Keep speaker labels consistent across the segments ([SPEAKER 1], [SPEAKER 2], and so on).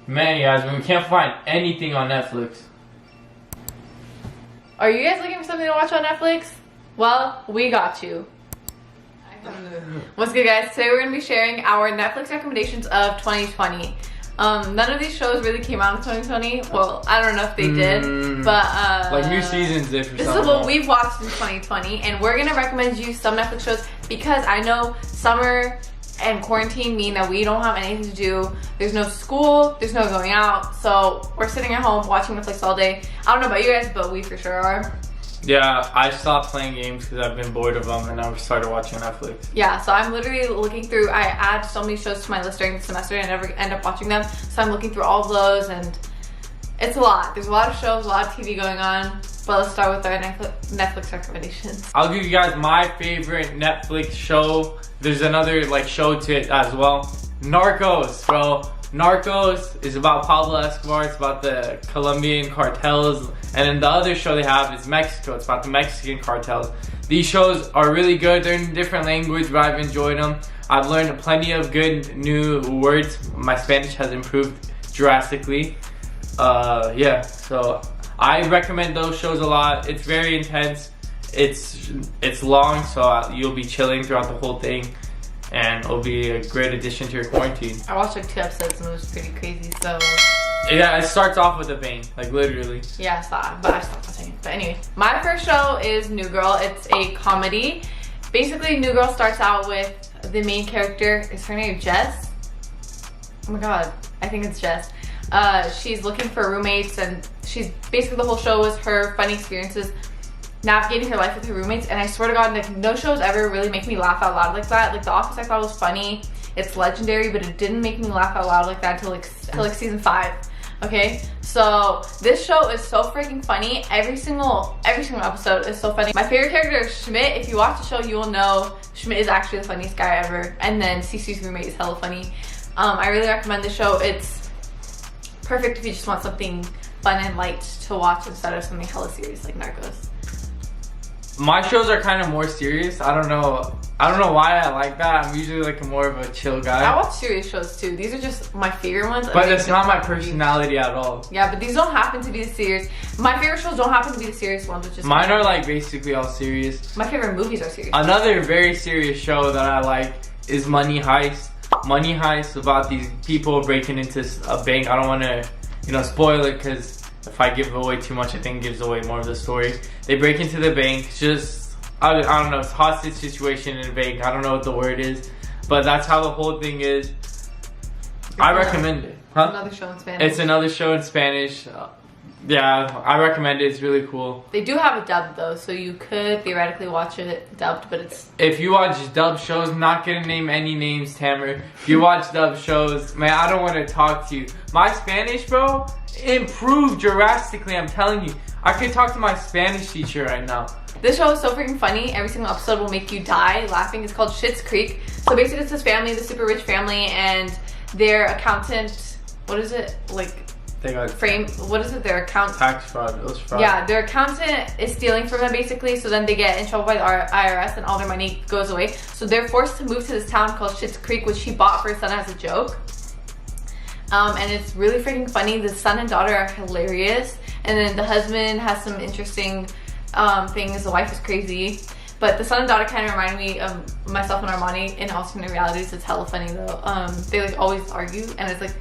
[SPEAKER 1] Man, Yasmin, we can't find anything on Netflix.
[SPEAKER 2] Are you guys looking for something to watch on Netflix? Well, we got you. What's good, guys? Today we're going to be sharing our Netflix recommendations of 2020. None of these shows really came out in 2020. Well, I don't know if they did, but
[SPEAKER 1] like new seasons did for
[SPEAKER 2] this
[SPEAKER 1] some.
[SPEAKER 2] is what we've watched in 2020, and we're going to recommend you some Netflix shows because I know summer and quarantine mean that we don't have anything to do. There's no school, there's no going out, so we're sitting at home watching Netflix all day. I don't know about you guys, but we for sure are.
[SPEAKER 1] Yeah, I stopped playing games because I've been bored of them, and now we started watching Netflix.
[SPEAKER 2] Yeah, so I'm literally looking through, I add so many shows to my list during the semester and I never end up watching them. So I'm looking through all of those, and it's a lot. There's a lot of shows, a lot of TV going on. But let's start with our Netflix recommendations.
[SPEAKER 1] I'll give you guys my favorite Netflix show. There's another like show to it as well. Narcos, bro. Narcos is about Pablo Escobar. It's about the Colombian cartels. And then the other show they have is Mexico. It's about the Mexican cartels. These shows are really good. They're in a different language, but I've enjoyed them. I've learned plenty of good new words. My Spanish has improved drastically. Yeah, so I recommend those shows a lot. It's very intense. It's long, so you'll be chilling throughout the whole thing, and it'll be a great addition to your quarantine.
[SPEAKER 2] I watched like 2 episodes and it was pretty crazy, so
[SPEAKER 1] yeah, it starts off with a bang, like literally.
[SPEAKER 2] yeah, I stopped watching it. But anyway, my first show is New Girl. It's a comedy. Basically, New Girl starts out with the main character. Is her name Jess? Oh my god, I think it's Jess. She's looking for roommates, and she's basically, the whole show is her funny experiences navigating her life with her roommates. And I swear to God, like, no shows ever really make me laugh out loud like that. Like The Office, I thought was funny. It's legendary, but it didn't make me laugh out loud like that until like season 5. Okay, so this show is so freaking funny. Every single episode is so funny. My favorite character is Schmidt. If you watch the show, you will know Schmidt is actually the funniest guy ever. And then Cece's roommate is hella funny. I really recommend this show. It's perfect if you just want something fun and light to watch instead of something hella serious like Narcos.
[SPEAKER 1] My shows are kind of more serious. I don't know why I like that. I'm usually like more of a chill guy.
[SPEAKER 2] I watch serious shows too. These are just my favorite ones.
[SPEAKER 1] But it's not my personality at all.
[SPEAKER 2] Yeah, but these don't happen to be the serious. My favorite shows don't happen to be the serious ones, which is
[SPEAKER 1] mine are like basically all serious.
[SPEAKER 2] My favorite movies are serious.
[SPEAKER 1] Another very serious show that I like is Money Heist. Money Heist, about these people breaking into a bank. I don't want to, spoil it, because if I give away too much, I think it gives away more of the story. They break into the bank, just, I don't know, it's a hostage situation in a bank. I don't know what the word is, but that's how the whole thing is. I recommend it. Huh?
[SPEAKER 2] Another show in Spanish.
[SPEAKER 1] It's another show in Spanish. Yeah, I recommend it. It's really cool.
[SPEAKER 2] They do have it dubbed though, so you could theoretically watch it dubbed, but it's...
[SPEAKER 1] If you watch dubbed shows, I'm not gonna name any names, Tamer. If you watch dubbed shows, man, I don't want to talk to you. My Spanish, bro, improved drastically, I'm telling you. I could talk to my Spanish teacher right now.
[SPEAKER 2] This show is so freaking funny. Every single episode will make you die laughing. It's called Schitt's Creek. So basically it's this family, the super rich family, and their accountant, what is it? Like...
[SPEAKER 1] They got
[SPEAKER 2] what is it? Their account
[SPEAKER 1] tax fraud. It was fraud.
[SPEAKER 2] Yeah, their accountant is stealing from them basically, so then they get in trouble by the IRS and all their money goes away. So they're forced to move to this town called Schitt's Creek, which he bought for his son as a joke. And it's really freaking funny. The son and daughter are hilarious, and then the husband has some interesting things. The wife is crazy, but the son and daughter kind of remind me of myself and Armani in alternate realities. It's hella funny though. They like always argue, and it's like,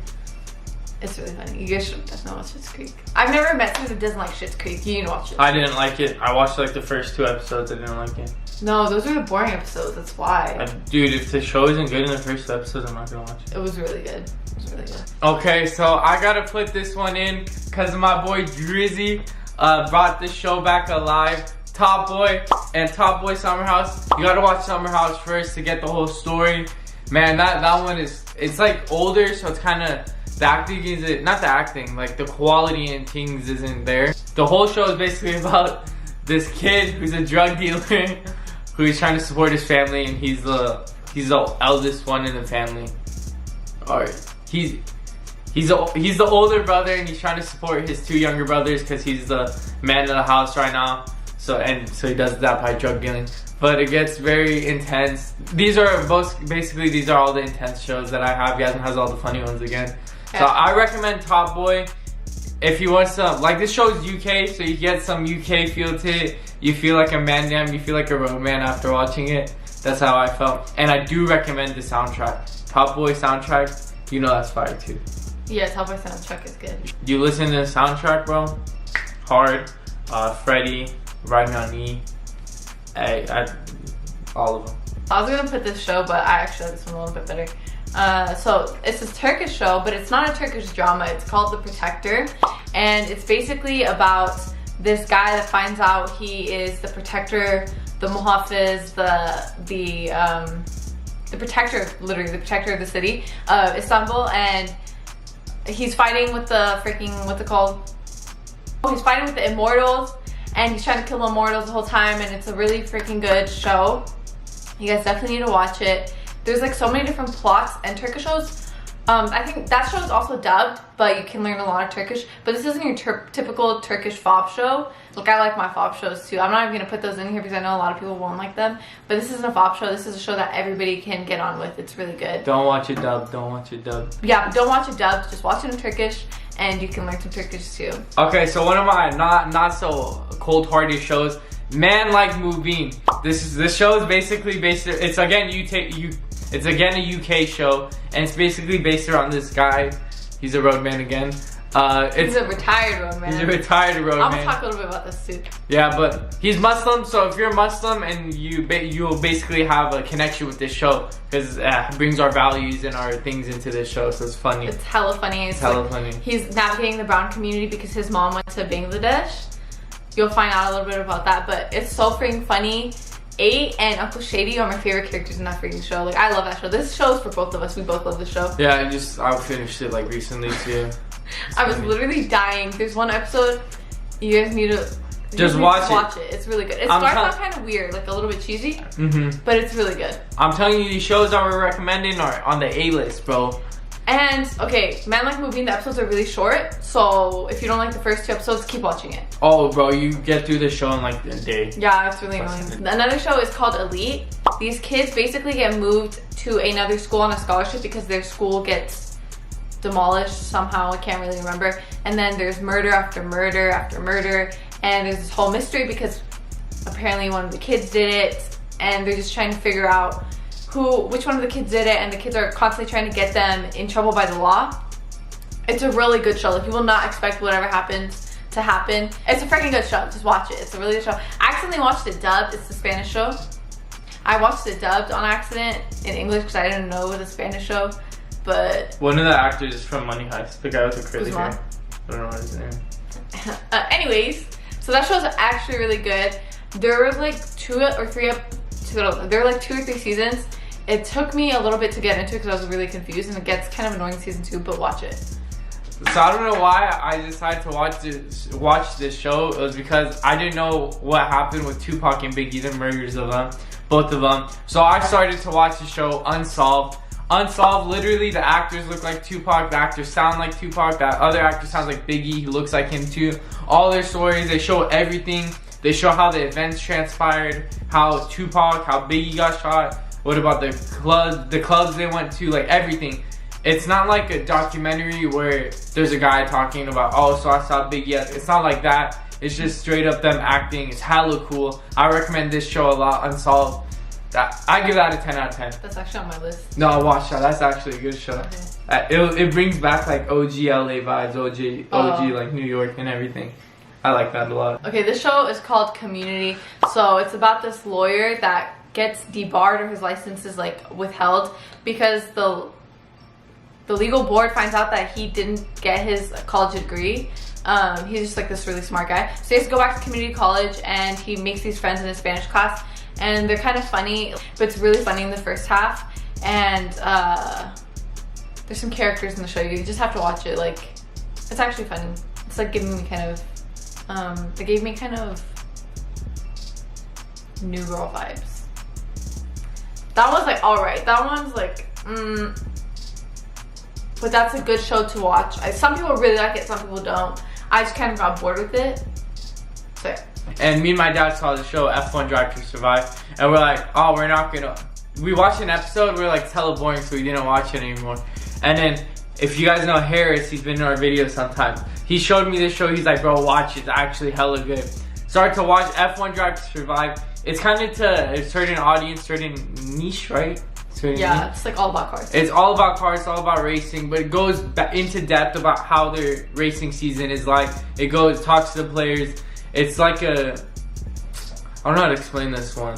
[SPEAKER 2] it's really funny. You guys should definitely watch Schitt's Creek. I've never met someone who doesn't like Schitt's Creek. You need to watch it.
[SPEAKER 1] I didn't like it. I watched like the first 2 episodes. I didn't like it.
[SPEAKER 2] No, those are the boring episodes. That's why.
[SPEAKER 1] Dude, if the show isn't good in the first 2 episodes, I'm not gonna watch it.
[SPEAKER 2] It was really good. It was really good.
[SPEAKER 1] Okay, so I gotta put this one in because my boy Drizzy brought this show back alive. Top Boy and Top Boy Summer House. You gotta watch Summer House first to get the whole story. Man, that one is, it's like older, so it's kind of, the acting isn't, not the acting, like the quality in things isn't there. The whole show is basically about this kid who's a drug dealer who's trying to support his family, and he's the eldest one in the family. Alright, he's the older brother, and he's trying to support his 2 younger brothers because he's the man of the house right now. So he does that by drug dealing. But it gets very intense. These are all the intense shows that I have. Yasmin has all the funny ones again. So I recommend Top Boy. If you want some, like this show's UK, so you get some UK feel to it. You feel like a man jam, you feel like a road man after watching it. That's how I felt. And I do recommend the soundtrack. Top Boy soundtrack, you know that's fire too.
[SPEAKER 2] Yeah, Top Boy soundtrack is good.
[SPEAKER 1] You listen to the soundtrack, bro? Hard, Freddie, Ride Me On E, all of them.
[SPEAKER 2] I was gonna put this show, but I actually like this one a little bit better. So it's a Turkish show, but it's not a Turkish drama. It's called The Protector, and it's basically about this guy that finds out he is the protector, the muhafiz, the protector, literally the protector of the city of Istanbul, and he's fighting with the freaking, what's it called? He's fighting with the immortals, and he's trying to kill the immortals the whole time, and it's a really freaking good show. You guys definitely need to watch it. There's like so many different plots, and Turkish shows, I think that show is also dubbed, but you can learn a lot of Turkish. But this isn't your typical Turkish FOB show. Like, I like my FOB shows too. I'm not even gonna put those in here because I know a lot of people won't like them. But this isn't a FOB show. This is a show that everybody can get on with. It's really good.
[SPEAKER 1] Don't watch it dubbed. Don't watch it dubbed.
[SPEAKER 2] Yeah, don't watch it dubbed. Just watch it in Turkish, and you can learn some Turkish too.
[SPEAKER 1] Okay, so one of my not so cold-hearted shows, Man Like Mubin. This show is basically based. It's again It's again a UK show, and it's basically based around this guy. He's a roadman again.
[SPEAKER 2] He's a retired roadman.
[SPEAKER 1] He's a retired roadman.
[SPEAKER 2] I'm gonna talk a little bit about this too.
[SPEAKER 1] Yeah, but he's Muslim, so if you're Muslim, and you'll basically have a connection with this show because it brings our values and our things into this show, so it's funny.
[SPEAKER 2] It's hella funny.
[SPEAKER 1] It's hella funny.
[SPEAKER 2] He's navigating the brown community because his mom went to Bangladesh. You'll find out a little bit about that, but it's so freaking funny. 8 and Uncle Shady are my favorite characters in that freaking show. Like, I love that show. This show is for both of us. We both love the show.
[SPEAKER 1] Yeah, I finished it like recently too.
[SPEAKER 2] I was literally dying. There's one episode you guys need to
[SPEAKER 1] just watch
[SPEAKER 2] it. It's really good. It starts out kind of weird, like a little bit cheesy, but it's really good.
[SPEAKER 1] I'm telling you, these shows that we're recommending are on the A-list, bro.
[SPEAKER 2] And okay, Man Like Mubin, the episodes are really short, so if you don't like the first 2 episodes, keep watching it.
[SPEAKER 1] Oh, bro, you get through the show in like a day.
[SPEAKER 2] Yeah, it's really annoying. Another show is called Elite. These kids basically get moved to another school on a scholarship because their school gets demolished somehow. I can't really remember. And then there's murder after murder after murder, and there's this whole mystery because apparently one of the kids did it, and they're just trying to figure out which one of the kids did it, and the kids are constantly trying to get them in trouble by the law. It's a really good show. Like, you will not expect whatever happens to happen. It's a freaking good show. Just watch it. It's a really good show. I accidentally watched it dubbed. It's the Spanish show. I watched it dubbed on accident in English because I didn't know it was a Spanish show. But
[SPEAKER 1] one of the actors is from Money Heist. The guy with the curly hair. I don't know what his name.
[SPEAKER 2] Anyways, so that show's actually really good. There were like 2 or 3 seasons. It took me a little bit to get into it because I was really confused, and it gets kind of annoying season 2, but watch it.
[SPEAKER 1] So I don't know why I decided to watch this show. It was because I didn't know what happened with Tupac and Biggie, the murders of them, both of them. So I started to watch the show Unsolved. Unsolved, literally the actors look like Tupac, the actors sound like Tupac, that other actor sounds like Biggie, he looks like him too. All their stories, they show everything. They show how the events transpired, how Tupac, how Biggie got shot, what about the clubs they went to, like everything. It's not like a documentary where there's a guy talking about, oh, so I saw Biggie. It's not like that. It's just straight up them acting. It's hella cool. I recommend this show a lot, Unsolved. I give that a 10 out of 10.
[SPEAKER 2] That's actually on my list.
[SPEAKER 1] No, watch that. That's actually a good show. Okay. It brings back like OG LA vibes, OG like New York and everything. I like that a lot.
[SPEAKER 2] Okay, this show is called Community. So it's about this lawyer that gets debarred or his license is like withheld because the legal board finds out that he didn't get his college degree. He's just like this really smart guy. So he has to go back to community college, and he makes these friends in his Spanish class, and they're kind of funny, but it's really funny in the first half. And there's some characters in the show. You just have to watch it. Like, it's actually funny. It's like giving me kind of they gave me kind of New Girl vibes. That one's like alright. That one's like but that's a good show to watch. Some people really like it, some people don't. I just kind of got bored with it. So yeah.
[SPEAKER 1] And me and my dad saw the show F1 Drive to Survive, and we're like, oh, we're not gonna. We watched an episode, we're like, it's hella boring, so we didn't watch it anymore. And then if you guys know Harris, he's been in our videos sometimes. He showed me this show. He's like, bro, watch it. It's actually hella good. Start to watch F1 Drive to Survive. It's kind of to a certain audience, certain niche, right?
[SPEAKER 2] Yeah, it's like all about cars.
[SPEAKER 1] It's all about cars, it's all about racing, but it goes into depth about how their racing season is like. It talks to the players. It's like I don't know how to explain this one.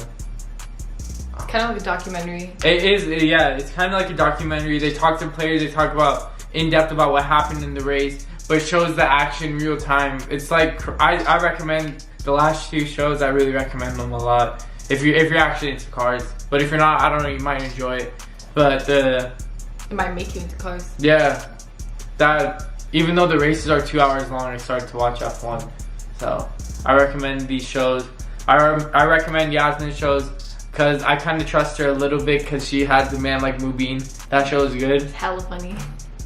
[SPEAKER 2] It's kind of like a documentary.
[SPEAKER 1] It is, yeah, it's kind of like a documentary. They talk to players, they talk about in depth about what happened in the race, but it shows the action real time. It's like, I recommend the last 2 shows. I really recommend them a lot. If you're actually into cars, but if you're not, I don't know, you might enjoy it. But
[SPEAKER 2] it might make you into cars.
[SPEAKER 1] Yeah, that even though the races are 2 hours long, I started to watch F1. So I recommend these shows. I recommend Yasmin's shows because I kind of trust her a little bit because she had the Man Like Mubin. That show is good.
[SPEAKER 2] It's hella funny.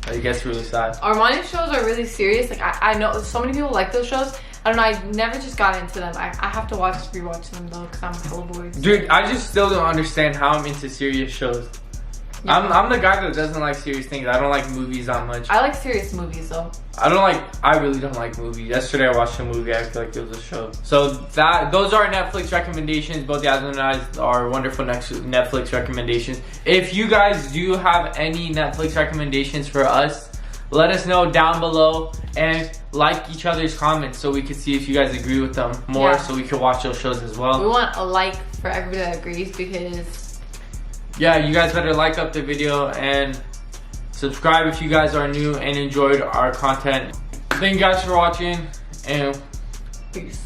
[SPEAKER 1] I guess really sad.
[SPEAKER 2] Armani's shows are really serious. Like I know so many people like those shows. I don't know, I never just got into them. I have to rewatch them though, because I'm hella bored.
[SPEAKER 1] Dude, I just still don't understand how I'm into serious shows. Yeah. I'm the guy that doesn't like serious things. I don't like movies that much.
[SPEAKER 2] I like serious movies though.
[SPEAKER 1] I really don't like movies. Yesterday I watched a movie, I feel like it was a show. So those are Netflix recommendations. Both Yasmin and I are wonderful Netflix recommendations. If you guys do have any Netflix recommendations for us, let us know down below and like each other's comments so we can see if you guys agree with them more, so we can watch those shows as well.
[SPEAKER 2] We want a like for everybody that agrees because...
[SPEAKER 1] Yeah, you guys better like up the video and subscribe if you guys are new and enjoyed our content. Thank you guys for watching and
[SPEAKER 2] peace.